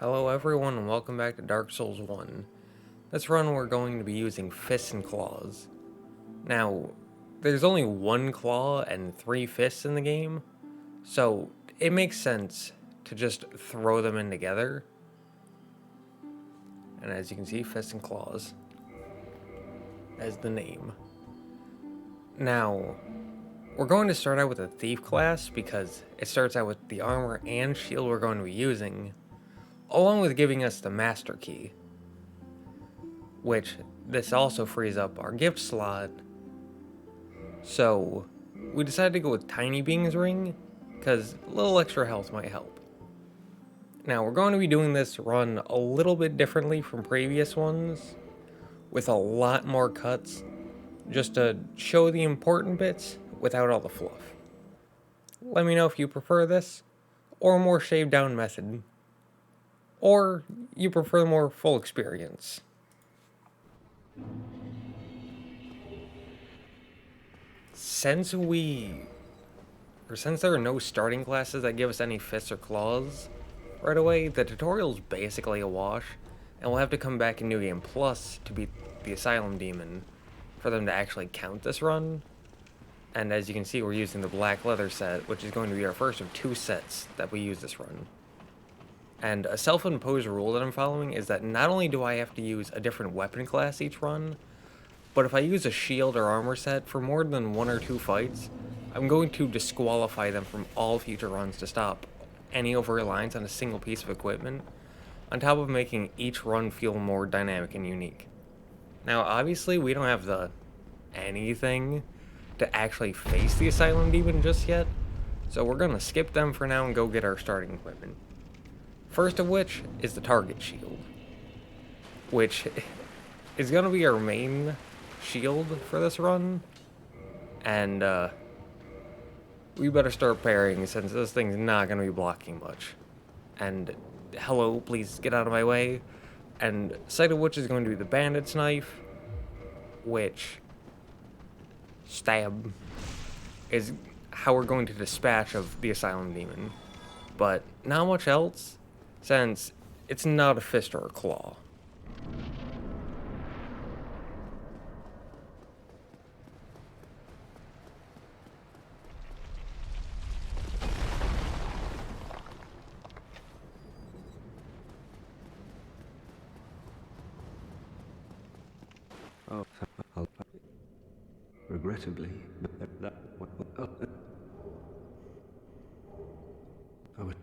Hello everyone and welcome back to Dark Souls 1. This run we're going to be using fists and claws. Now, there's only one claw and three fists in the game, so it makes sense to just throw them in together. And as you can see, fists and claws as the name. Now, we're going to start out with the thief class because it starts out with the armor and shield we're going to be using, along with giving us the master key, which this also frees up our gift slot. So we decided to go with Tiny Being's ring because a little extra health might help. Now we're going to be doing this run a little bit differently from previous ones, with a lot more cuts, just to show the important bits without all the fluff. Let me know if you prefer this, or a more shaved down method, or you prefer the more full experience. Since there are no starting classes that give us any fists or claws right away, the tutorial's basically a wash, and we'll have to come back in New Game Plus to beat the Asylum Demon for them to actually count this run. And as you can see, we're using the black leather set, which is going to be our first of two sets that we use this run. And a self-imposed rule that I'm following is that not only do I have to use a different weapon class each run, but if I use a shield or armor set for more than one or two fights, I'm going to disqualify them from all future runs to stop any over-reliance on a single piece of equipment, on top of making each run feel more dynamic and unique. Now, obviously, we don't have the anything to actually face the Asylum Demon just yet, so we're gonna skip them for now and go get our starting equipment. First of which is the target shield, which is gonna be our main shield for this run, and we better start parrying since this thing's not gonna be blocking much. And hello, please get out of my way. And sight of which is going to be the bandit's knife, which stab is how we're going to dispatch of the Asylum Demon, but not much else since it's not a fist or a claw. Oh, regrettably, I would.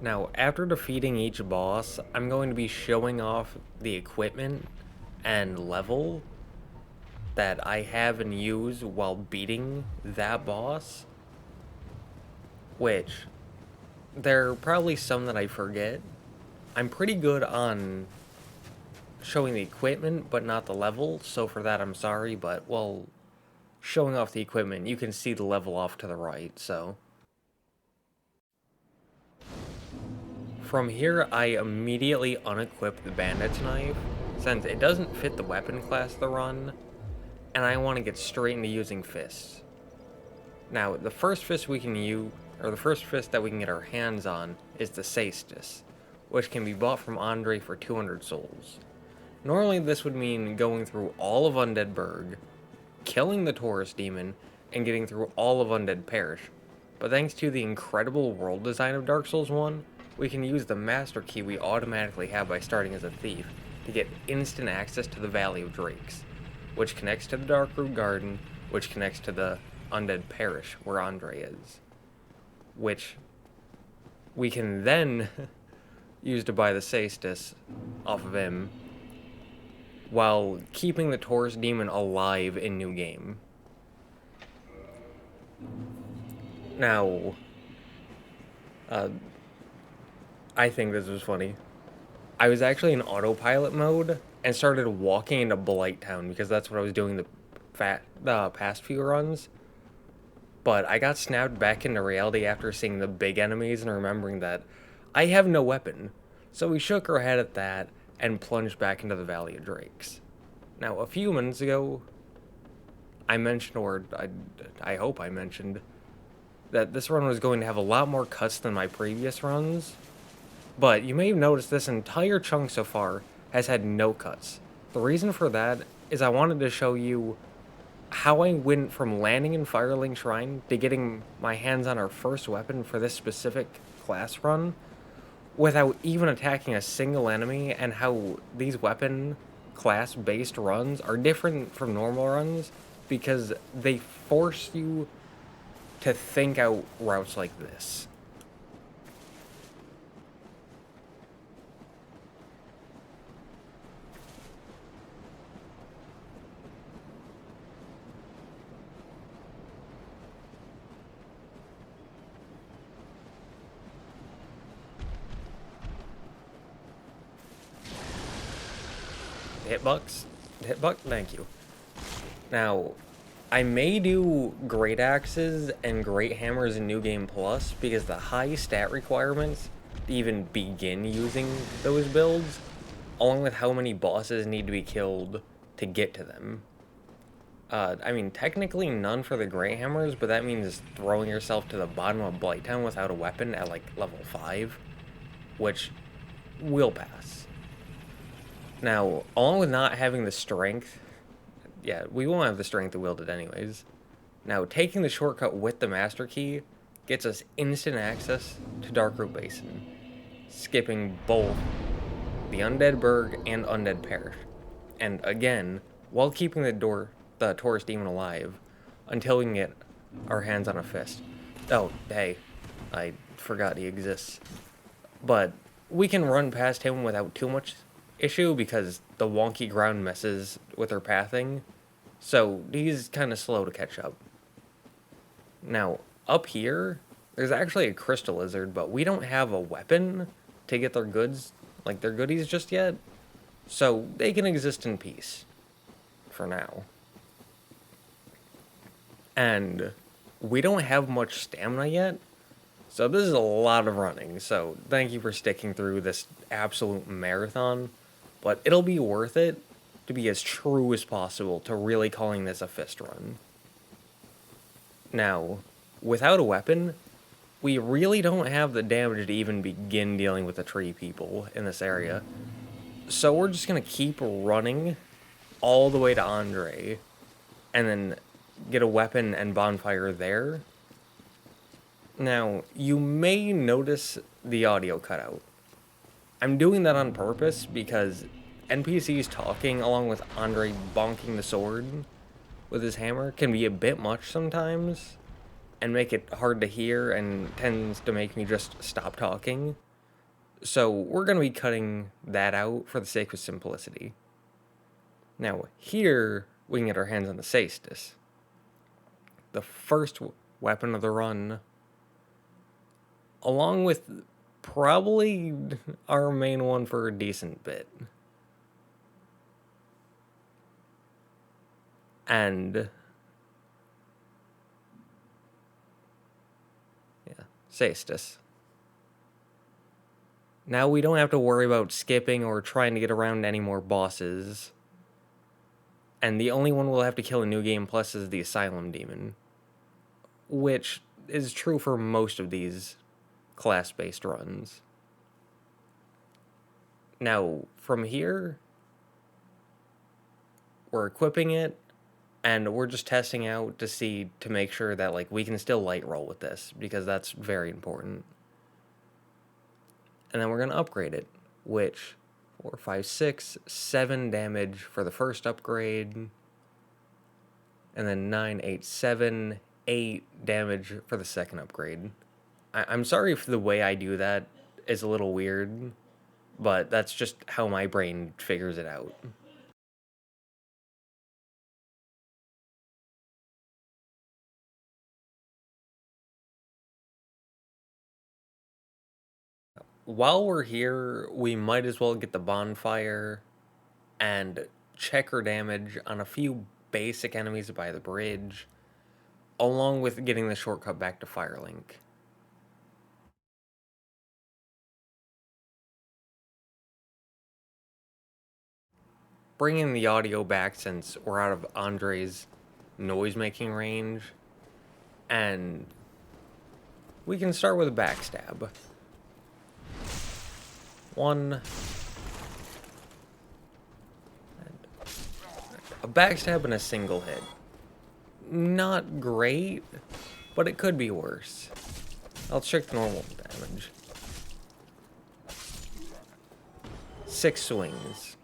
Now, after defeating each boss, I'm going to be showing off the equipment and level that I have and use while beating that boss, which there are probably some that I forget. I'm pretty good on showing the equipment, but not the level, so for that I'm sorry, but, well, showing off the equipment, you can see the level off to the right, so. From here, I immediately unequip the bandit's knife, since it doesn't fit the weapon class the run, and I want to get straight into using fists. Now, the first fist we can use, or the first fist that we can get our hands on, is the Cestus, which can be bought from Andre for 200 souls. Normally, this would mean going through all of Undead Burg, killing the Taurus demon, and getting through all of Undead Parish. But thanks to the incredible world design of Dark Souls 1, we can use the master key we automatically have by starting as a thief to get instant access to the Valley of Drakes, which connects to the Darkroot Garden, which connects to the Undead Parish where Andre is, which we can then use to buy the Cestus off of him while keeping the Taurus demon alive in New Game. Now, I think this was funny. I was actually in autopilot mode and started walking into Blighttown because that's what I was doing the past few runs. But I got snapped back into reality after seeing the big enemies and remembering that I have no weapon. So we shook our head at that and plunged back into the Valley of Drakes. Now, a few minutes ago, I mentioned, or I hope I mentioned, that this run was going to have a lot more cuts than my previous runs. But you may have noticed this entire chunk so far has had no cuts. The reason for that is I wanted to show you how I went from landing in Firelink Shrine to getting my hands on our first weapon for this specific class run without even attacking a single enemy, and how these weapon class based runs are different from normal runs because they force you to think out routes like this. Hitbuck, thank you. Now, I may do great axes and great hammers in New Game Plus because the high stat requirements to even begin using those builds, along with how many bosses need to be killed to get to them. I mean, technically none for the great hammers, but that means throwing yourself to the bottom of Blighttown without a weapon at like level 5, which will pass. Now, along with not having the strength, yeah, we won't have the strength to wield it anyways. Now, taking the shortcut with the Master Key gets us instant access to Darkroot Basin, skipping both the Undead Burg and Undead Parish. And again, while keeping the Taurus Demon alive, until we can get our hands on a fist. Oh, hey, I forgot he exists. But we can run past him without too much issue because the wonky ground messes with our pathing, so he's kind of slow to catch up. Now, up here, there's actually a crystal lizard, but we don't have a weapon to get their goods, like their goodies just yet, so they can exist in peace for now. And we don't have much stamina yet, so this is a lot of running, so thank you for sticking through this absolute marathon. But it'll be worth it to be as true as possible to really calling this a fist run. Now, without a weapon, we really don't have the damage to even begin dealing with the tree people in this area. So we're just going to keep running all the way to Andre, and then get a weapon and bonfire there. Now, you may notice the audio cutout. I'm doing that on purpose because NPCs talking along with Andre bonking the sword with his hammer can be a bit much sometimes and make it hard to hear and tends to make me just stop talking. So we're going to be cutting that out for the sake of simplicity. Now here we can get our hands on the Cestus, the first weapon of the run, along with probably our main one for a decent bit. And yeah, Cestus. Now we don't have to worry about skipping or trying to get around any more bosses. And the only one we'll have to kill in New Game Plus is the Asylum Demon, which is true for most of these class-based runs. Now, from here, we're equipping it, and we're just testing out to make sure that, like, we can still light roll with this, because that's very important. And then we're going to upgrade it, which 4, 5, 6, 7 damage for the first upgrade, and then 9, 8, 7, 8 damage for the second upgrade. I'm sorry if the way I do that is a little weird, but that's just how my brain figures it out. While we're here, we might as well get the bonfire and check our damage on a few basic enemies by the bridge, along with getting the shortcut back to Firelink. Bringing the audio back since we're out of Andre's noise-making range, and we can start with a backstab. 1. A backstab and a single hit. Not great, but it could be worse. I'll check the normal damage. 6 swings.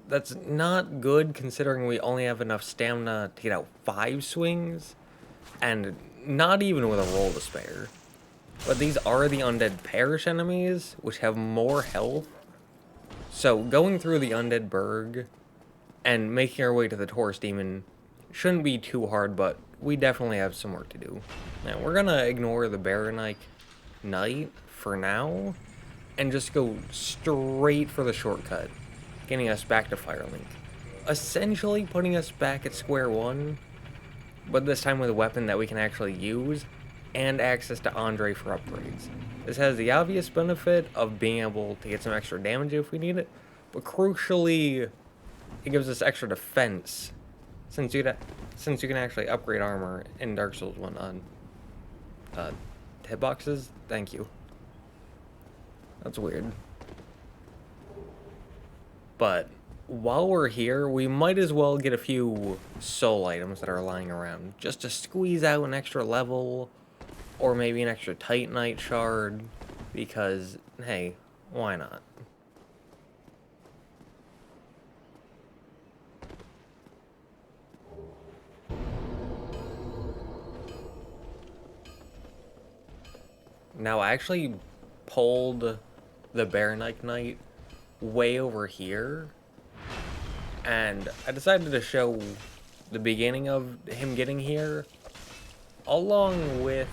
That's not good considering we only have enough stamina to get out 5 swings, and not even with a roll to spare. But these are the Undead Parish enemies, which have more health. So going through the Undead Burg and making our way to the Taurus Demon shouldn't be too hard, but we definitely have some work to do. Now, we're gonna ignore the Baronite Knight for now, and just go straight for the shortcut, getting us back to Firelink. Essentially putting us back at square one, but this time with a weapon that we can actually use, and access to Andre for upgrades. This has the obvious benefit of being able to get some extra damage if we need it, but crucially, it gives us extra defense, since you can actually upgrade armor in Dark Souls 1 on hitboxes. Thank you. That's weird. But while we're here, we might as well get a few soul items that are lying around, just to squeeze out an extra level, or maybe an extra Titanite shard, because, hey, why not? Now, I actually pulled the Baronite Knight way over here, and I decided to show the beginning of him getting here, along with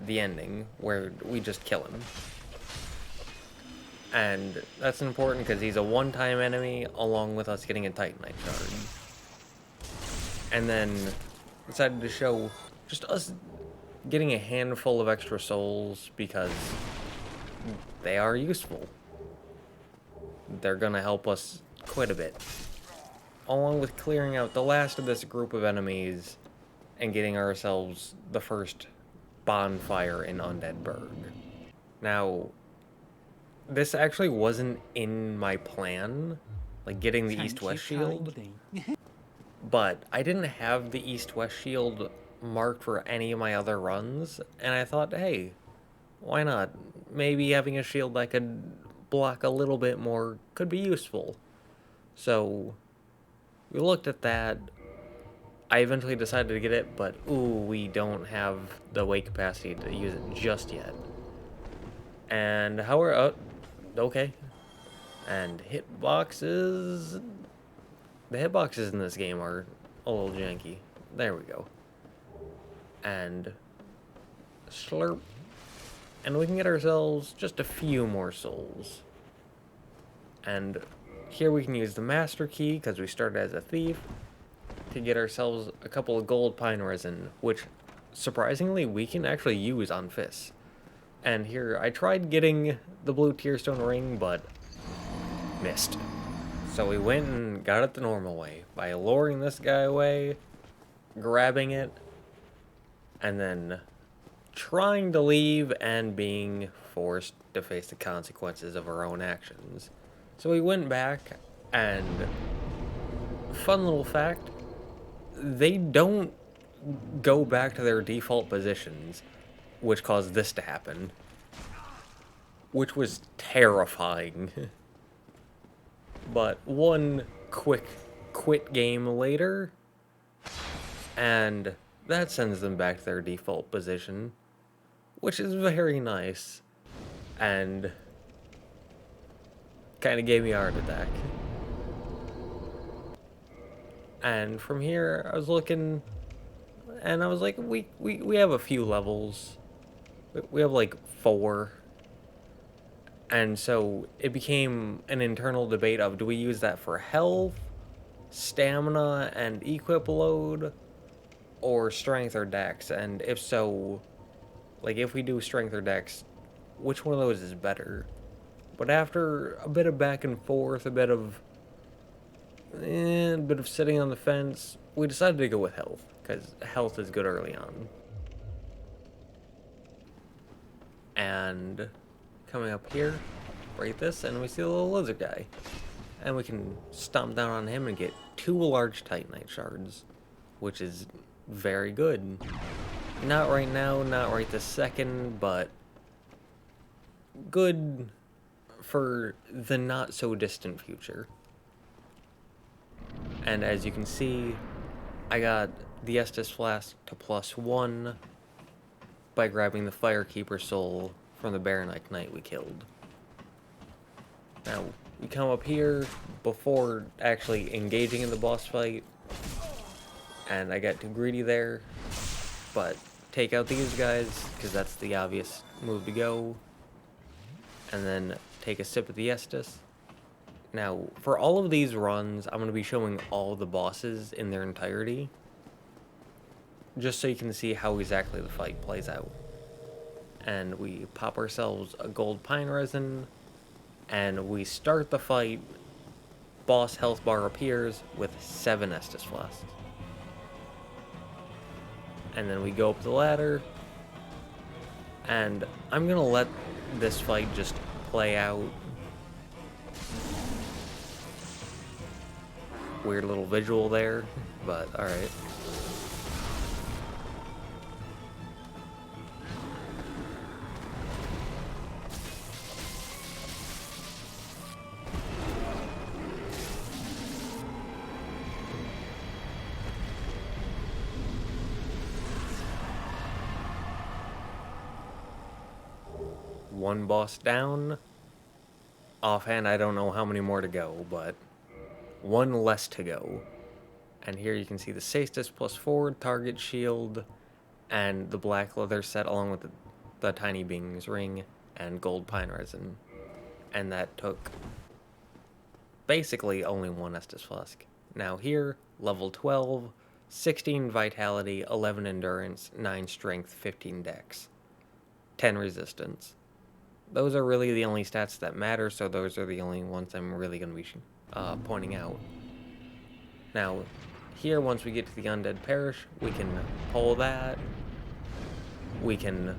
the ending, where we just kill him. And that's important because he's a one-time enemy, along with us getting a Titanite shard. And then decided to show just us getting a handful of extra souls, because they are useful. They're gonna help us quite a bit, along with clearing out the last of this group of enemies and getting ourselves the first bonfire in Undead Burg. Now, this actually wasn't in my plan, like getting the East-West shield, but I didn't have the East-West shield marked for any of my other runs, and I thought, hey, why not? Maybe having a shield that could block a little bit more could be useful. So we looked at that. I eventually decided to get it, but ooh, we don't have the weight capacity to use it just yet. And how are okay. And hitboxes. The hitboxes in this game are a little janky. There we go. And slurp. And we can get ourselves just a few more souls. And here we can use the master key, because we started as a thief, to get ourselves a couple of gold pine resin, which surprisingly we can actually use on fists. And here, I tried getting the blue tearstone ring, but missed. So we went and got it the normal way, by luring this guy away, grabbing it, and then trying to leave and being forced to face the consequences of our own actions. So we went back, and fun little fact, they don't go back to their default positions, which caused this to happen, which was terrifying. But one quick quit game later, and that sends them back to their default position, which is very nice, and kind of gave me a heart attack. And from here, I was looking, and I was like, we have a few levels. We have like 4. And so it became an internal debate of, do we use that for health, stamina, and equip load, or strength or dex? And if so, like if we do strength or dex, which one of those is better? But after a bit of back and forth, a bit of sitting on the fence, we decided to go with health, because health is good early on. And coming up here, break this, and we see a little lizard guy. And we can stomp down on him and get 2 large Titanite shards, which is very good. Not right now, not right this second, but good for the not so distant future. And as you can see, I got the Estus Flask to +1 by grabbing the Firekeeper soul from the Baronite Knight we killed. Now, we come up here before actually engaging in the boss fight, and I got too greedy there, but take out these guys, because that's the obvious move to go, and then take a sip of the Estus. Now, for all of these runs, I'm going to be showing all the bosses in their entirety, just so you can see how exactly the fight plays out. And we pop ourselves a gold pine resin, and we start the fight. Boss health bar appears with 7 Estus Flasks. And then we go up the ladder, and I'm going to let this fight just play out. Weird little visual there, but alright. One boss down. Offhand, I don't know how many more to go, but 1 less to go. And here you can see the Cestus +4 target shield, and the black leather set along with the tiny being's ring and gold pine resin. And that took basically only 1 Estus Flask. Now here, level 12, 16 vitality, 11 endurance, 9 strength, 15 dex, 10 resistance. Those are really the only stats that matter, so those are the only ones I'm really going to be pointing out. Now, here, once we get to the Undead Parish, we can pull that, we can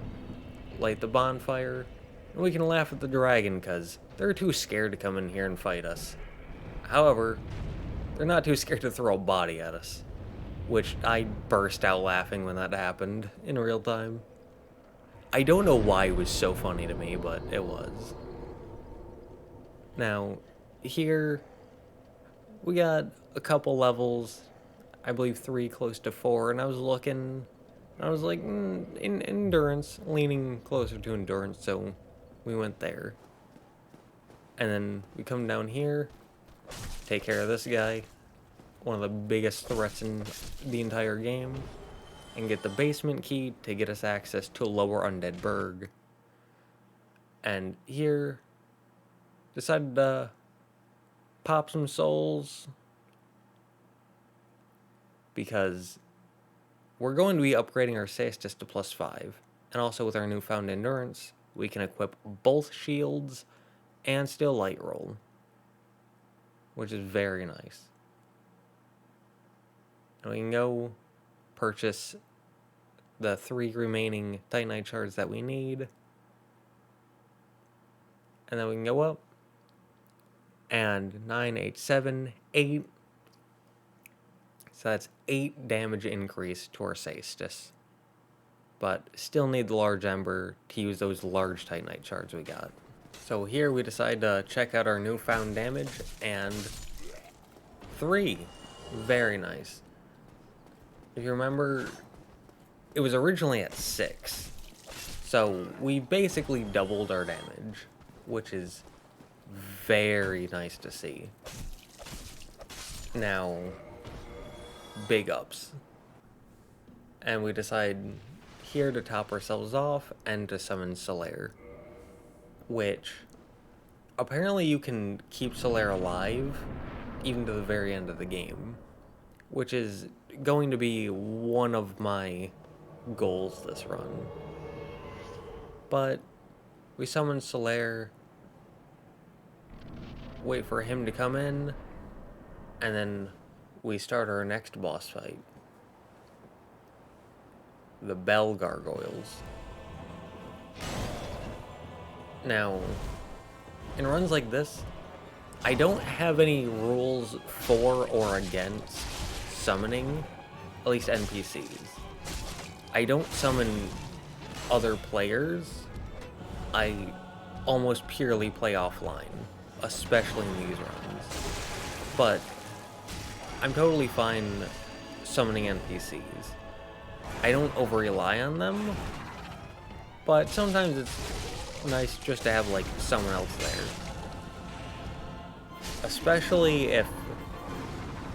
light the bonfire, and we can laugh at the dragon, because they're too scared to come in here and fight us. However, they're not too scared to throw a body at us, which I burst out laughing when that happened in real time. I don't know why it was so funny to me, but it was. Now, here, we got a couple levels, I believe 3 close to 4, and I was looking, and I was like, in endurance, leaning closer to endurance, so we went there. And then we come down here, take care of this guy, one of the biggest threats in the entire game, and get the basement key to get us access to a lower undead burg. And here, decided to pop some souls, because we're going to be upgrading our Cestus to +5, and also with our newfound endurance, we can equip both shields and still light roll, which is very nice. And we can go purchase the 3 remaining Titanite shards that we need. And then we can go up. And 9, 8, 7, 8. So that's 8 damage increase to our Cestus. But still need the large ember to use those large Titanite shards we got. So here we decide to check out our newfound damage, and 3. Very nice. If you remember, it was originally at 6. So we basically doubled our damage, which is very nice to see. Now, big ups. And we decide here to top ourselves off and to summon Solaire, which apparently you can keep Solaire alive even to the very end of the game, which is going to be one of my goals this run. But we summon Solaire, wait for him to come in, and then we start our next boss fight. The Bell Gargoyles. Now, in runs like this, I don't have any rules for or against summoning, at least NPCs. I don't summon other players. I almost purely play offline, especially in these runs. But I'm totally fine summoning NPCs. I don't over-rely on them, but sometimes it's nice just to have, like, someone else there. Especially if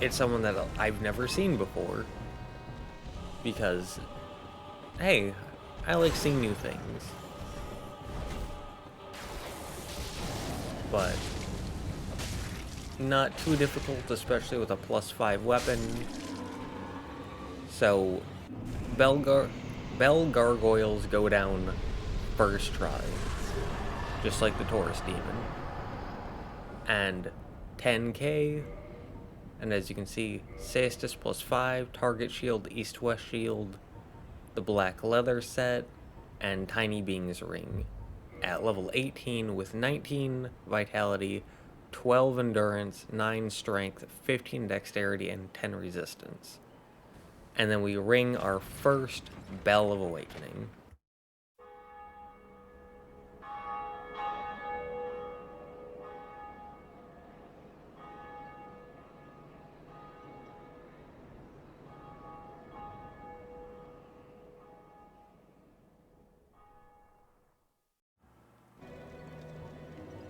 it's someone that I've never seen before. Because, hey, I like seeing new things. But not too difficult, especially with a +5 weapon. So Bell Gargoyles go down first try, just like the Taurus Demon. And 10k, and as you can see, Cestus +5, target shield, east-west shield, the black leather set, and Tiny Being's ring at level 18 with 19 vitality, 12 endurance, 9 strength, 15 dexterity, and 10 resistance. And then we ring our first Bell of Awakening.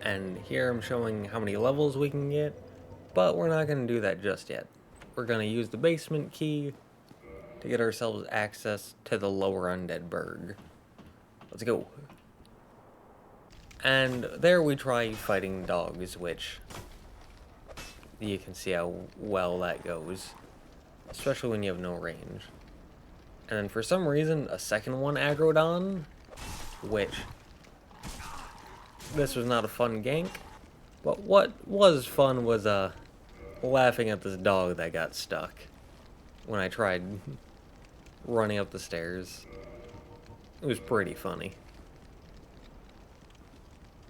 And here I'm showing how many levels we can get, but we're not going to do that just yet. We're going to use the basement key to get ourselves access to the lower undead burg. Let's go. And there we try fighting dogs, which you can see how well that goes, especially when you have no range. And then for some reason, a second one aggroed on, which this was not a fun gank, but what was fun was laughing at this dog that got stuck when I tried running up the stairs. It was pretty funny.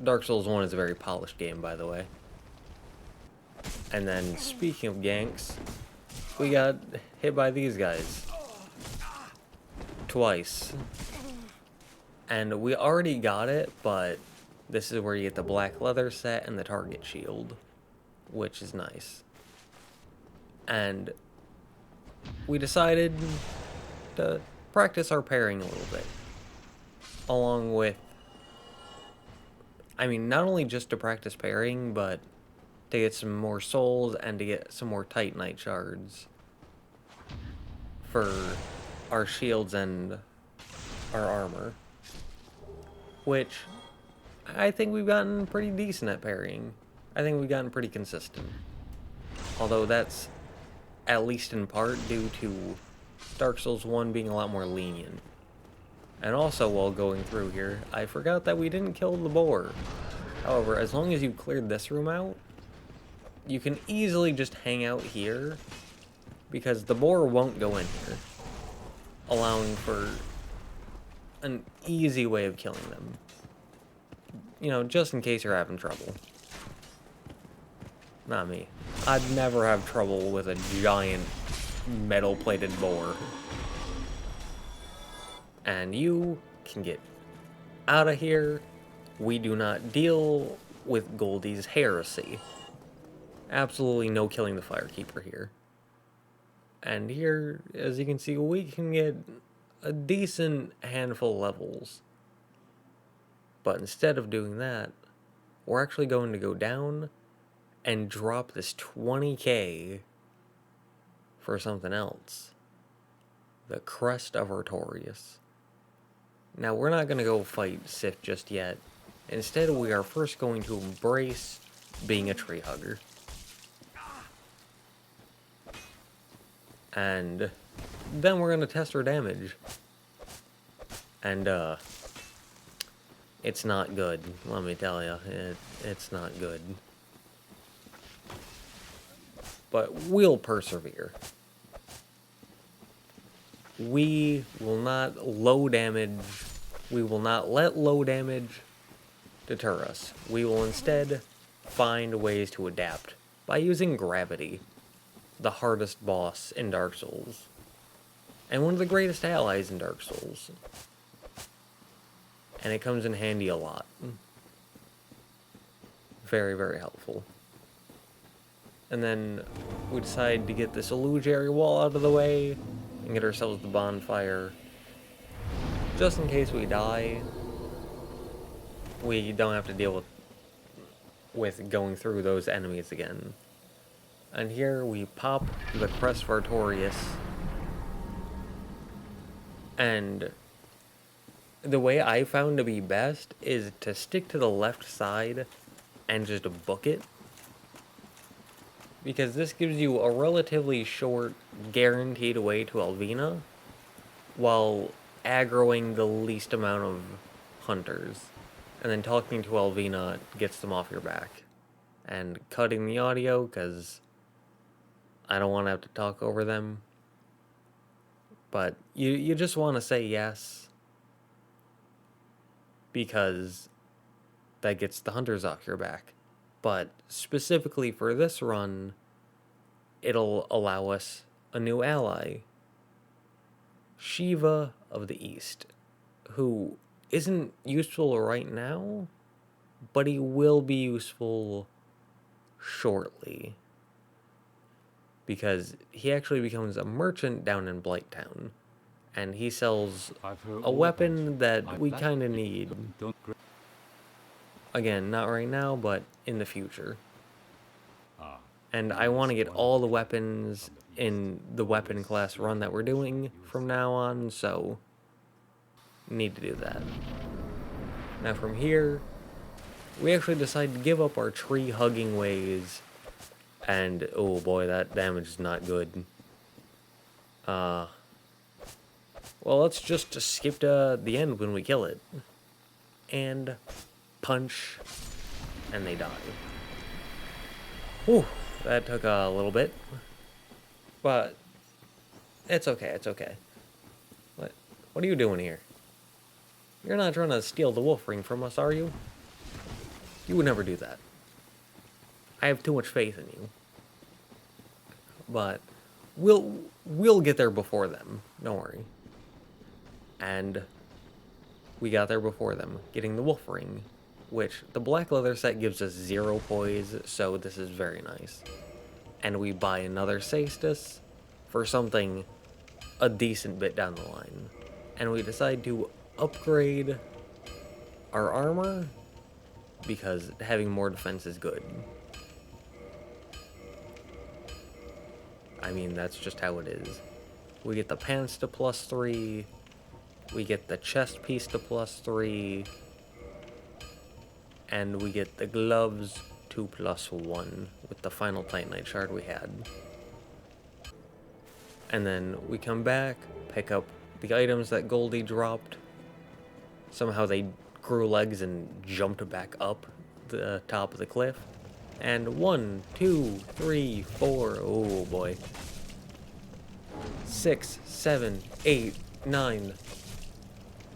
Dark Souls 1 is a very polished game, by the way. And then, speaking of ganks, we got hit by these guys. Twice. And we already got it, but this is where you get the black leather set and the target shield, which is nice. And we decided to practice our parrying a little bit. Along with, I mean, not only just to practice parrying, but to get some more souls and to get some more Titanite shards for our shields and our armor. Which I think we've gotten pretty decent at parrying. I think we've gotten pretty consistent. Although that's at least in part due to Dark Souls 1 being a lot more lenient. And also, while going through here, I forgot that we didn't kill the boar. However, as long as you cleared this room out, you can easily just hang out here, because the boar won't go in here, allowing for an easy way of killing them. You know, just in case you're having trouble. Not me. I'd never have trouble with a giant metal-plated boar. And you can get out of here. We do not deal with Goldie's heresy. Absolutely no killing the Firekeeper here. And here, as you can see, we can get a decent handful of levels. But instead of doing that, we're actually going to go down and drop this 20k for something else. The Crest of Artorias. Now, we're not going to go fight Sith just yet. Instead, we are first going to embrace being a tree hugger. And then we're going to test our damage. And, it's not good, let me tell you. It's not good. But we'll persevere. We will not we will not let low damage deter us. We will instead find ways to adapt by using gravity, the hardest boss in Dark Souls, and one of the greatest allies in Dark Souls. And it comes in handy a lot. Very, very helpful. And then we decide to get this illusory wall out of the way and get ourselves the bonfire. Just in case we die, we don't have to deal with going through those enemies again. And here we pop the Crest of Artorias. And the way I found to be best is to stick to the left side and just book it. Because this gives you a relatively short, guaranteed way to Alvina, while aggroing the least amount of hunters. And then talking to Alvina gets them off your back. And cutting the audio, because I don't want to have to talk over them. But you just want to say yes, because that gets the hunters off your back. But specifically for this run, it'll allow us a new ally, Shiva of the East, who isn't useful right now, but he will be useful shortly, because he actually becomes a merchant down in Blighttown, and he sells a weapon that we kind of need. Again, not right now, but in the future. And I want to get all the weapons in the weapon class run that we're doing from now on, so need to do that. Now from here, we actually decide to give up our tree hugging ways, and oh boy, that damage is not good. Well, let's just skip to the end when we kill it. And punch, and they die. Whew, that took a little bit. But it's okay, it's okay. What are you doing here? You're not trying to steal the wolf ring from us, are you? You would never do that. I have too much faith in you. But we'll get there before them. Don't worry. And we got there before them, getting the wolf ring, which the black leather set gives us 0 poise, so this is very nice. And we buy another cestus for something a decent bit down the line. And we decide to upgrade our armor, because having more defense is good. I mean, that's just how it is. We get the pants to +3, we get the chest piece to +3, and we get the gloves to +1 with the final Titanite shard we had. And then we come back, pick up the items that Goldie dropped, somehow they grew legs and jumped back up the top of the cliff. And 1, 2, 3, 4, oh boy. 6, 7, 8, 9,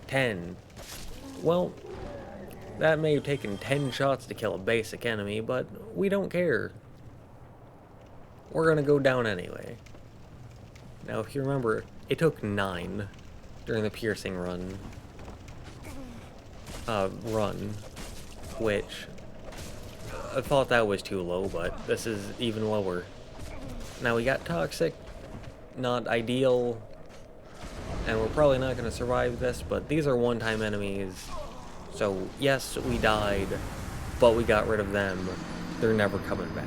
10. Well, that may have taken 10 shots to kill a basic enemy, but we don't care. We're gonna go down anyway. Now, if you remember, it took 9 during the piercing run. Which I thought that was too low, but this is even lower. Now we got toxic, not ideal, and we're probably not going to survive this, but these are one-time enemies. So yes, we died, but we got rid of them. They're never coming back.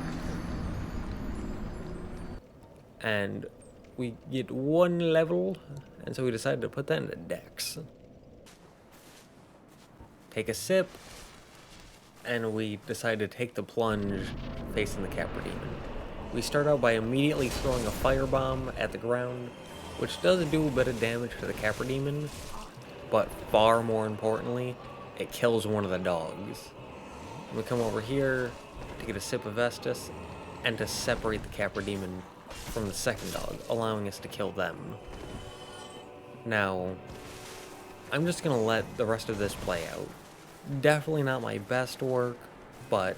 And we get 1 level, and so we decided to put that into Dex. Take a sip, and we decide to take the plunge facing the Capra Demon. We start out by immediately throwing a firebomb at the ground, which does do a bit of damage to the Capra Demon, but far more importantly, it kills one of the dogs. We come over here to get a sip of Estus, and to separate the Capra Demon from the second dog, allowing us to kill them. Now, I'm just gonna let the rest of this play out. Definitely not my best work, but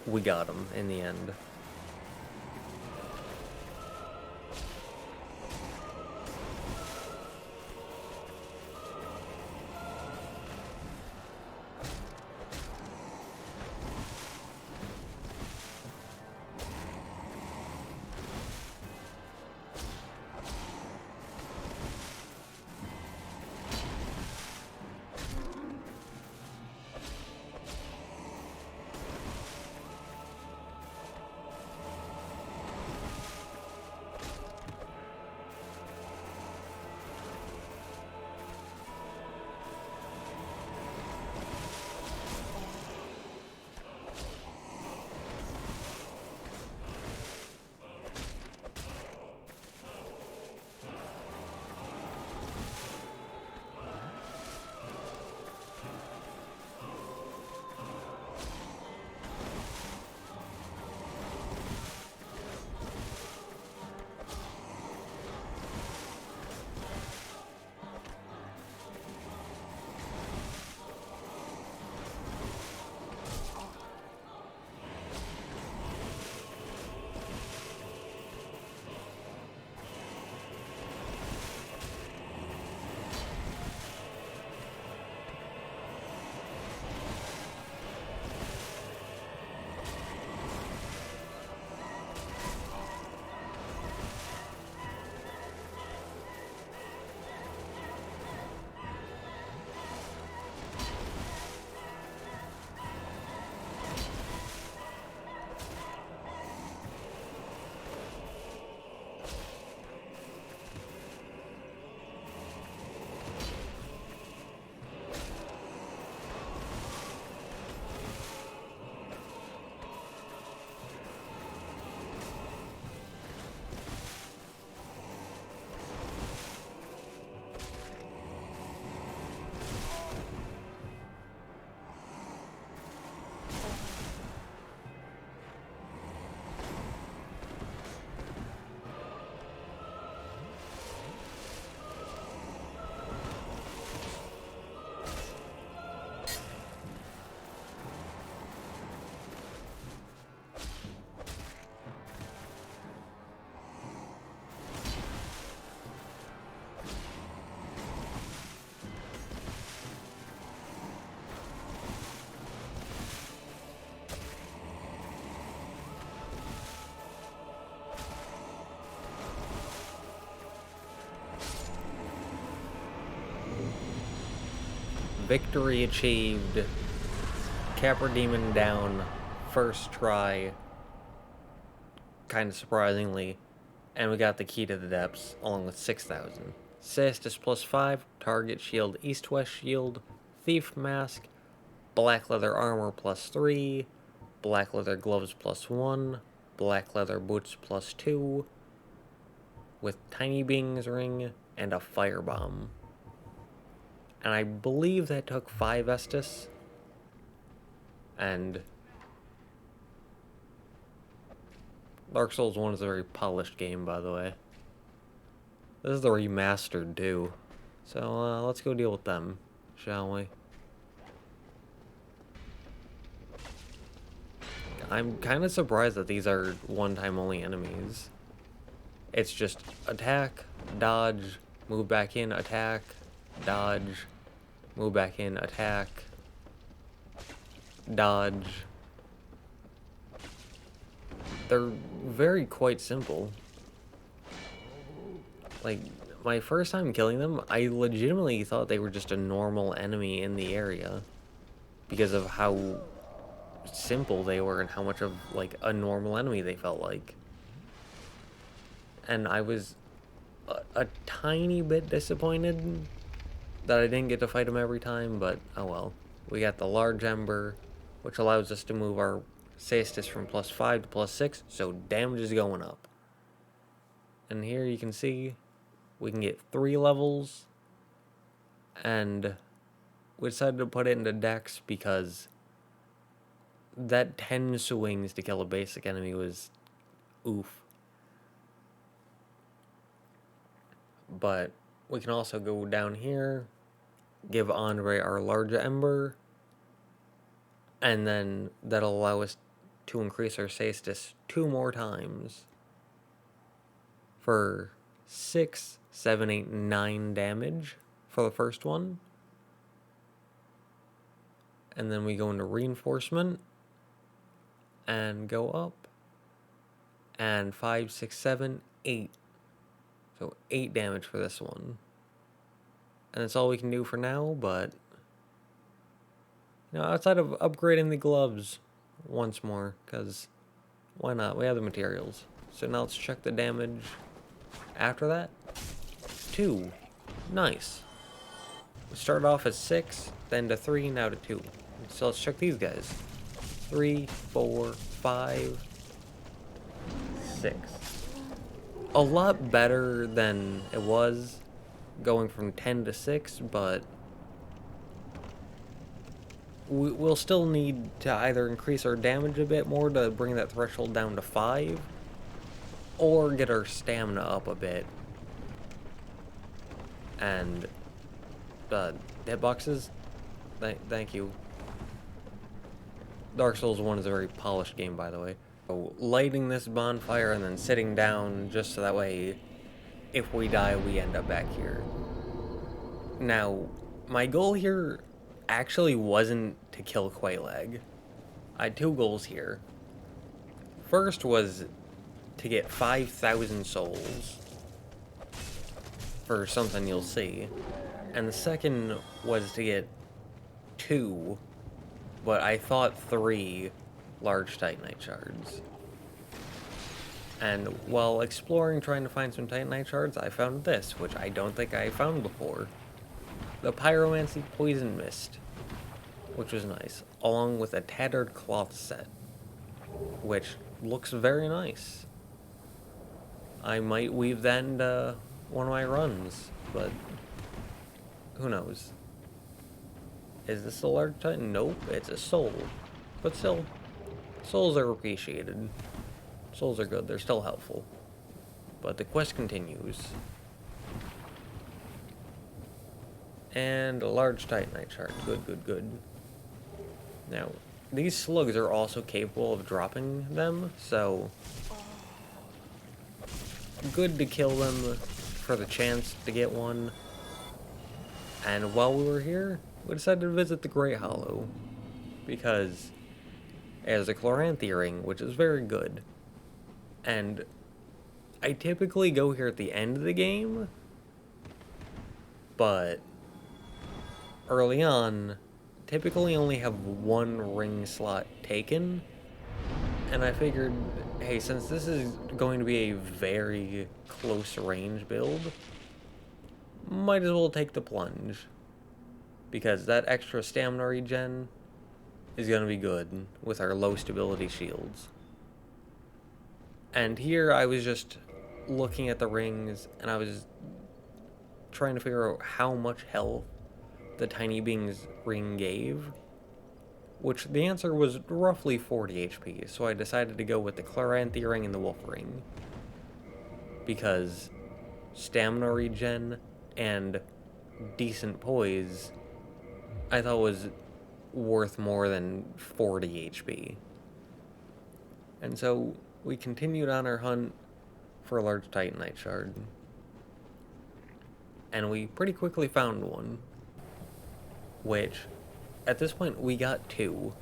we got him in the end. Victory achieved. Capra Demon down. First try. Kind of surprisingly. And we got the key to the depths, along with 6,000. Cestus plus 5, target shield, east-west shield, thief mask, black leather armor plus 3, black leather gloves plus 1, black leather boots plus 2, with tiny being's ring, and a firebomb. And I believe that took 5 Estus. And Dark Souls 1 is a very polished game, by the way. This is the remastered, too. So, let's go deal with them, shall we? I'm kind of surprised that these are one-time only enemies. It's just attack, dodge, move back in, attack, dodge, move back in, attack, dodge. They're very quite simple. Like, my first time killing them, I legitimately thought they were just a normal enemy in the area because of how simple they were and how much of, like, a normal enemy they felt like. And I was a tiny bit disappointed that I didn't get to fight them every time, but oh well. We got the large ember, which allows us to move our Saestus from +5 to +6, so damage is going up. And here you can see we can get 3 levels, and we decided to put it into Dex because that 10 swings to kill a basic enemy was oof. But we can also go down here, give Andre our large ember, and then that'll allow us to increase our Saestus 2 more times for 6, 7, 8, 9 damage for the first one. And then we go into reinforcement and go up, and 5, 6, 7, 8. So 8 damage for this one. And that's all we can do for now, but you know, outside of upgrading the gloves once more, because why not? We have the materials. So now let's check the damage after that. 2. Nice. We started off as 6, then to 3, now to 2. So let's check these guys. 3, 4, 5, 6. A lot better than it was going from 10 to 6, but we'll still need to either increase our damage a bit more to bring that threshold down to 5, or get our stamina up a bit. And hitboxes, thank you. Dark Souls 1 is a very polished game, by the way. So lighting this bonfire and then sitting down just so that way if we die we end up back here. Now, my goal here actually wasn't to kill Quelaag. I had 2 goals here. First was to get 5,000 souls for something you'll see. And the second was to get 2, but I thought 3 large Titanite shards. And while exploring trying to find some Titanite shards, I found this, which I don't think I found before. The Pyromancy Poison Mist, which was nice, along with a Tattered Cloth set, which looks very nice. I might weave that into one of my runs, but who knows. Is this a large Titan? Nope, it's a soul. But still, souls are appreciated. Souls are good, they're still helpful. But the quest continues. And a large Titanite shard. Good, good, good. Now, these slugs are also capable of dropping them, so good to kill them for the chance to get one. And while we were here, we decided to visit the Great Hollow, because it has a Chloranthy ring, which is very good. And I typically go here at the end of the game, but early on, typically only have 1 ring slot taken, and I figured, hey, since this is going to be a very close range build, might as well take the plunge, because that extra stamina regen is going to be good with our low stability shields. And here I was just looking at the rings, and I was trying to figure out how much health the tiny being's ring gave, which the answer was roughly 40 HP, so I decided to go with the Chloranthy ring and the Wolf ring, because stamina regen and decent poise I thought was worth more than 40 HP. And so we continued on our hunt for a large Titanite shard, and we pretty quickly found one, which at this point we got two,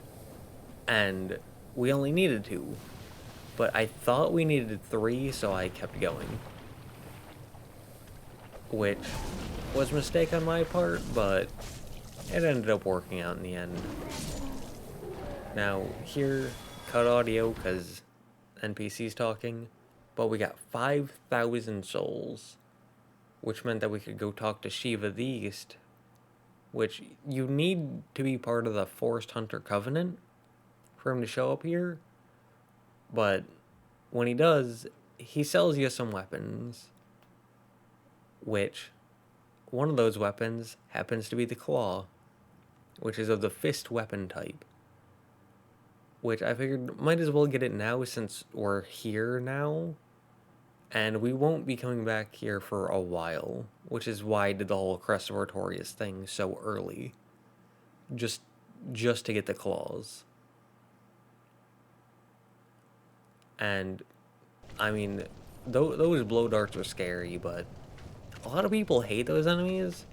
and we only needed two, but I thought we needed three, so I kept going, which was a mistake on my part, but it ended up working out in the end. Now here, cut audio because NPC's talking, but we got 5,000 souls, which meant that we could go talk to Shiva the East, which you need to be part of the Forest Hunter Covenant for him to show up here, but when he does, he sells you some weapons, which one of those weapons happens to be the claw, which is of the fist weapon type, which I figured might as well get it now since we're here now, and we won't be coming back here for a while, which is why I did the whole Crest of Artorias thing so early, just to get the claws. And I mean, those blow darts are scary, but a lot of people hate those enemies.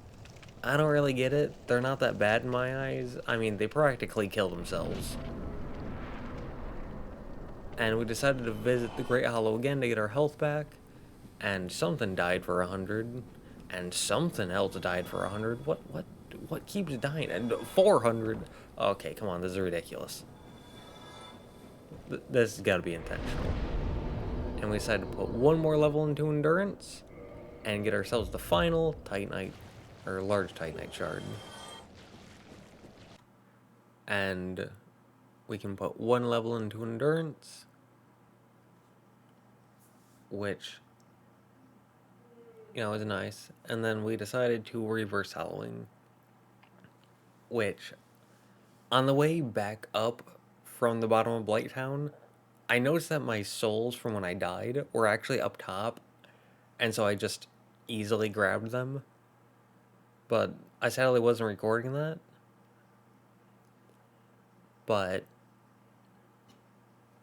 I don't really get it. They're not that bad in my eyes. I mean, they practically kill themselves. And we decided to visit the Great Hollow again to get our health back. And something died for 100. And something else died for 100. What keeps dying? And 400. Okay, come on, this is ridiculous. This has got to be intentional. And we decided to put one more level into endurance and get ourselves the final Titanite, or large Titanite shard. And we can put one level into endurance, which, you know, is nice. And then we decided to reverse hollowing, which, on the way back up from the bottom of Blighttown, I noticed that my souls from when I died were actually up top, and so I just easily grabbed them. But I sadly wasn't recording that. But,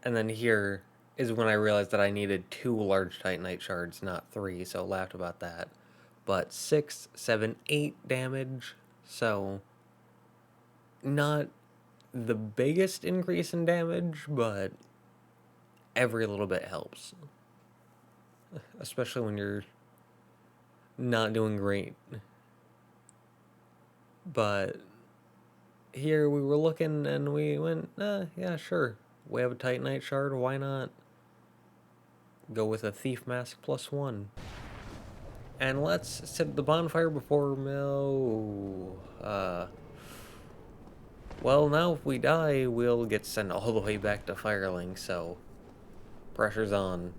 and then here is when I realized that I needed 2 large Titanite shards, not 3, so laughed about that. But 6, 7, 8 damage, so not the biggest increase in damage, but every little bit helps. Especially when you're not doing great. But here we were looking and we went, yeah, sure. We have a Titanite shard, why not go with a Thief Mask +1? And let's set the bonfire before well, now if we die, we'll get sent all the way back to Firelink, so pressure's on.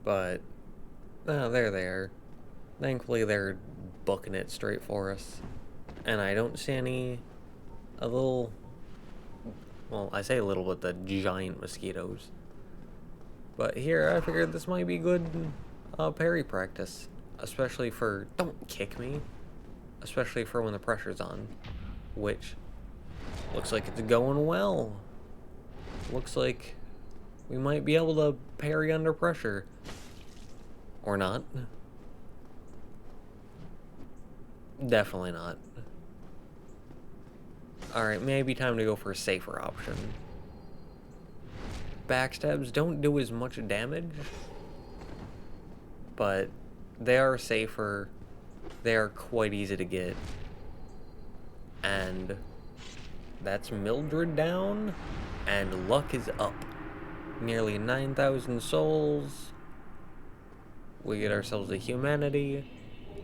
But, they're there. Thankfully, they're booking it straight for us. And I don't see a little, well, I say little, but the giant mosquitoes. But here, I figured this might be good parry practice. Especially for, don't kick me. Especially for when the pressure's on. Which, looks like it's going well. Looks like we might be able to parry under pressure. Or not. Definitely not. Alright, maybe time to go for a safer option. Backstabs don't do as much damage, but they are safer. They are quite easy to get. And that's Mildred down, and luck is up. Nearly 9,000 souls. We get ourselves a humanity,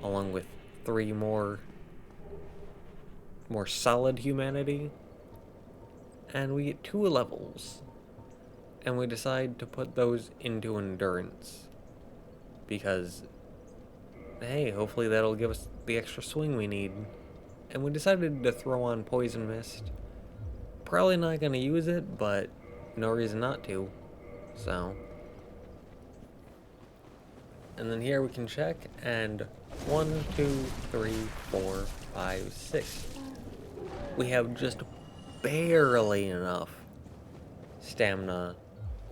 along with 3 more solid humanity, and we get 2 levels, and we decide to put those into endurance, because, hey, hopefully that'll give us the extra swing we need. And we decided to throw on Poison Mist. Probably not going to use it, but no reason not to. So. And then here we can check, and 1, 2, 3, 4, 5, 6. We have just barely enough stamina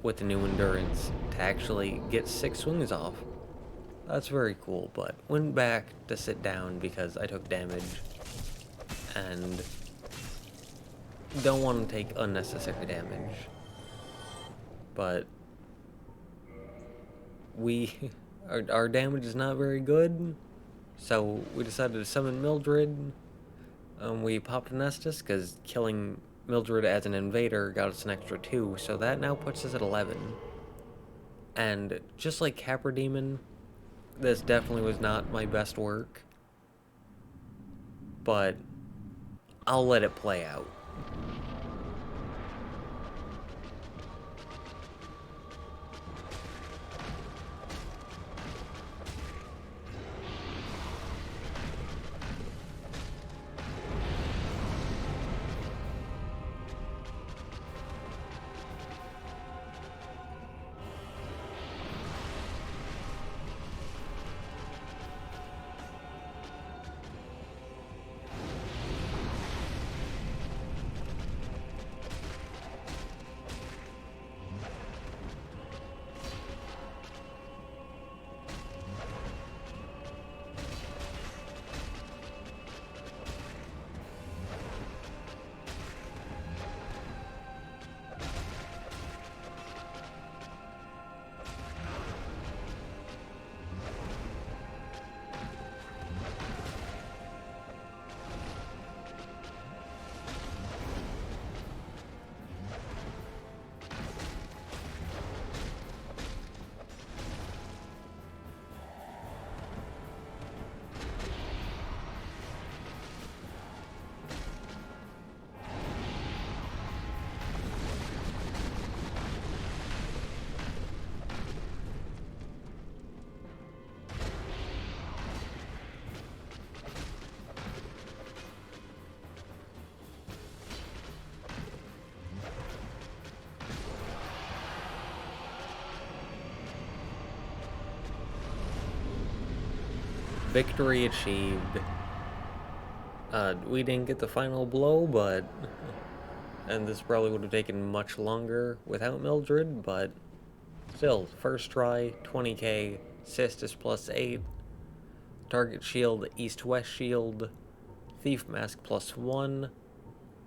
with the new endurance to actually get 6 swings off. That's very cool, but went back to sit down because I took damage and don't want to take unnecessary damage. But our damage is not very good, so we decided to summon Mildred. We popped Nestus because killing Mildred as an invader got us an extra 2, so that now puts us at 11. And just like Capra Demon, this definitely was not my best work, but I'll let it play out. Victory achieved. We didn't get the final blow, but... And this probably would have taken much longer without Mildred, but... Still, first try, 20k, Cistus plus 8, target shield, east-west shield, thief mask plus 1,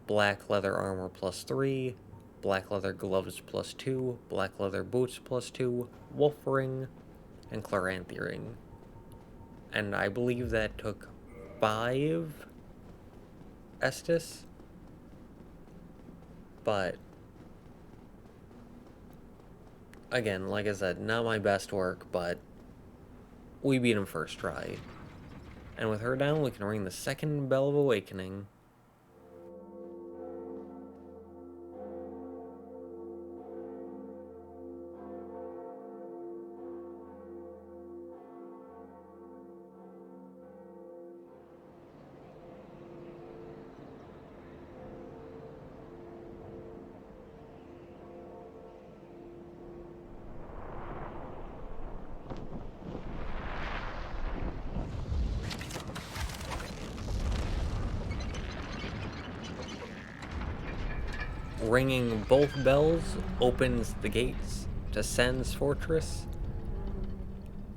black leather armor plus 3, black leather gloves plus 2, black leather boots plus 2, wolf ring, and Chloranthy ring. And I believe that took 5 Estus. But again, like I said, not my best work, but we beat him first try. And with her down, we can ring the second Bell of Awakening. Ringing both bells opens the gates to Sen's fortress,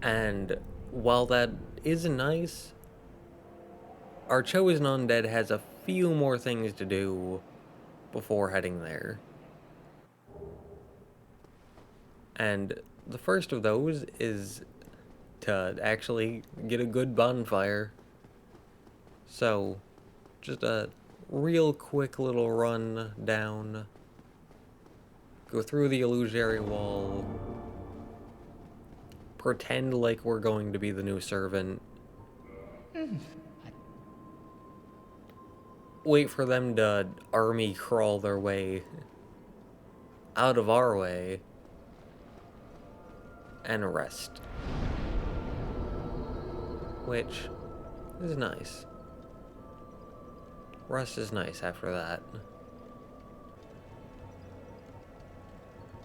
and while that is nice, our chosen undead has a few more things to do before heading there. And the first of those is to actually get a good bonfire. So, just a real quick little run down, go through the illusory wall, pretend like we're going to be the new servant, wait for them to army crawl their way out of our way, and rest. Which is nice. Rest is nice after that.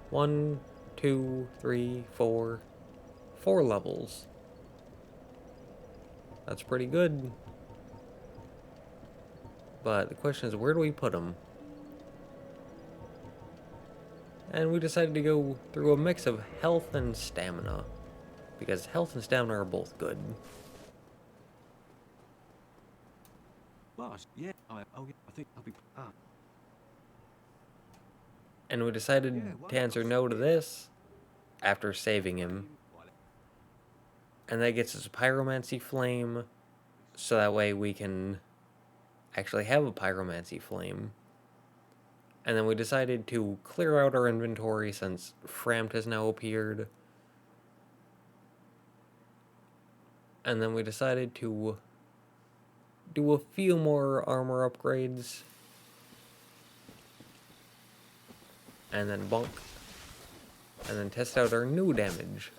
1, 2, 3, 4. 4 levels. That's pretty good. But the question is, where do we put them? And we decided to go through a mix of health and stamina, because health and stamina are both good. Yeah. I think I'll be. And we decided to answer no to this after saving him. And that gets us a pyromancy flame, so that way we can actually have a pyromancy flame. And then we decided to clear out our inventory since Framt has now appeared. And then we decided to do a few more armor upgrades. And then bonk. And then test out our new damage.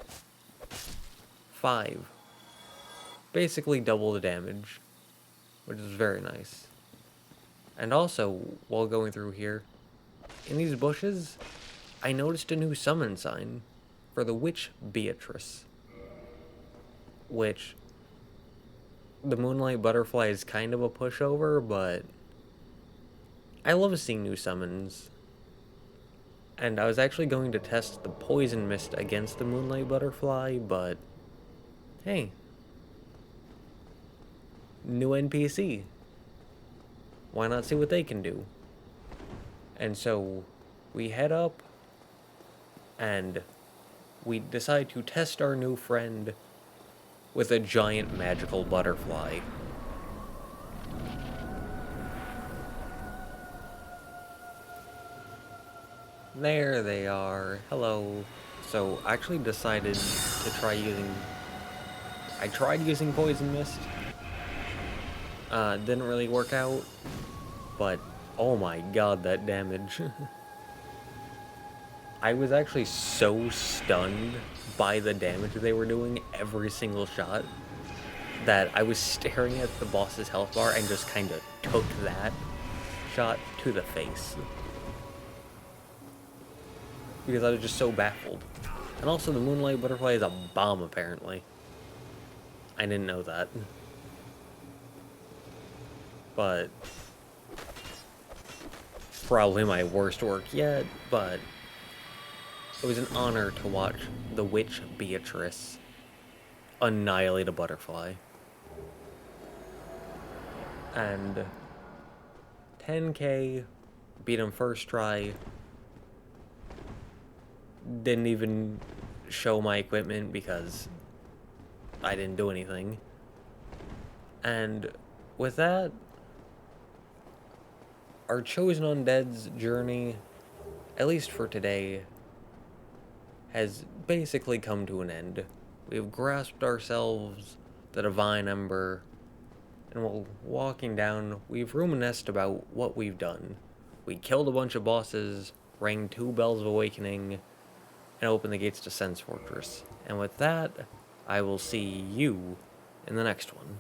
5. Basically double the damage, which is very nice. And also, while going through here, in these bushes, I noticed a new summon sign for the witch Beatrice. Which, the Moonlight Butterfly is kind of a pushover, but I love seeing new summons. And I was actually going to test the Poison Mist against the Moonlight Butterfly, but hey, new NPC. Why not see what they can do? And so we head up and we decide to test our new friend with a giant magical butterfly. There they are. Hello. So I actually decided to try using... I tried using Poison Mist. Didn't really work out. But, oh my god, that damage. I was actually so stunned by the damage they were doing every single shot that I was staring at the boss's health bar and just kind of took that shot to the face. Because I was just so baffled. And also, the Moonlight Butterfly is a bomb, apparently. I didn't know that. But... probably my worst work yet, but... it was an honor to watch the witch Beatrice annihilate a butterfly. And 10k, beat him first try. Didn't even show my equipment because I didn't do anything. And with that, our chosen undead's journey, at least for today, has basically come to an end. We've grasped ourselves the divine ember, and while walking down, we've reminisced about what we've done. We killed a bunch of bosses, rang 2 bells of awakening, and opened the gates to Sense Fortress. And with that, I will see you in the next one.